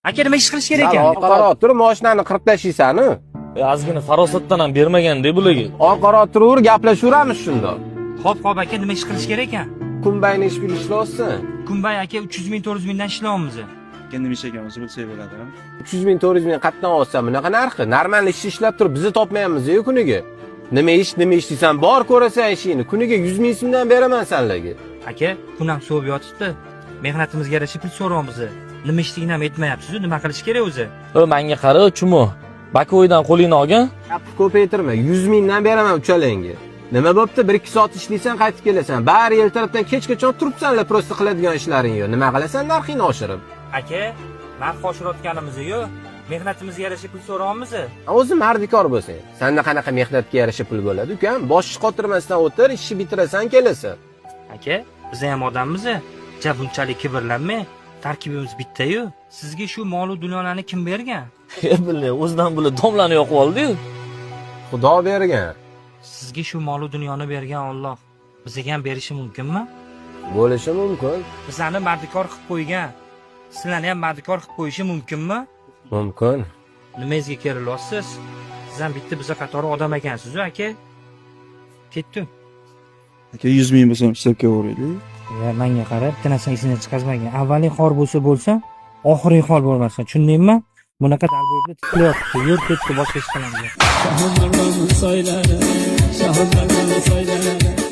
Aka nima ish qilish kerak ekan? Qarab turib, mashinani qirib tashlaysan-ku. Ozgina farosatdan ham bermaganda bularga. Qarab turaver, gaplashaveramiz shunda. Xo'p, aka nima ish qilish kerak ekan? Kunbayni ish bilishlosin. Kunbay aka 300 ming 400 mingdan ishlayapmiz. Endi nima ish ekanimizni bilsak bo'ladi. 300 ming 400 ming qatdan olsa bunaqa narxi. Normal ish ishlab turib bizni topmayapmiz-ku kuniga. Nima ish deysan, bor ko'rasan ishingni. Kuniga 100 ming so'mdan beraman senlarga. Aka, kun ham sovib yotibdi. Mehnatimizga yarasha pul so'rayapmiz. Nima ishligini ham aytmayapsiz-ku, nima qilish kerak o'zi? Menga qara, chumo. Bakoydan qo'lingni olgan. Gapni ko'paytirma. 100 mingdan beraman uchalangga. Nima bo'pti? 1-2 soat ishlaysan, qaytib kelasan. Bari ertalabdan kechgacha turibsanlar, prosta qiladigan ishlaring yo'q. Nima qilasan narxini oshirib? Aka, narx oshirayotganimiz-ku, mehnatimizga yarasha pul so'rayapmiz. O'zi mardikor bo'lsang, senda qanaqa mehnatga yarasha pul bo'ladi, ukam? Boshni qotirmasdan o'tir, ishni bitirasan, kelasan. Aka, biz ham odammiz. Ja bunchalik kibrlanmang. Tarkibimiz bitta-yu. Sizga shu mol-u dunyolarni kim bergan? Bilay, o'zidan bula domlani yoqib oldi-yu. Xudo bergan. Sizga shu mol-u dunyoni bergan Alloh bizga ham berishi mumkinmi? Bo'lishi mumkin. Bizlarni mardikor qilib qo'ygan. Sizlarni ham mardikor qilib qo'yishi mumkinmi? Mumkin. Nimangizga kerilyapsiz? Siz ham bitta biza qatori odam ekansiz-ku, aka. Ketdim. Aka 100 ming bo'lsa hisobga o'raylik. Ya menga qarab, bitta narsani esingdan chiqazmagin. Avvaliy xor bo'lsa, oxiriy xor bo'lmasin. Tushundingmi? Bunaqa dalbo'yibdi tiklayapti. Yur ketdi boshqa ish qilamiz. Şahımlardan saylanır, şahımlardan saylanır.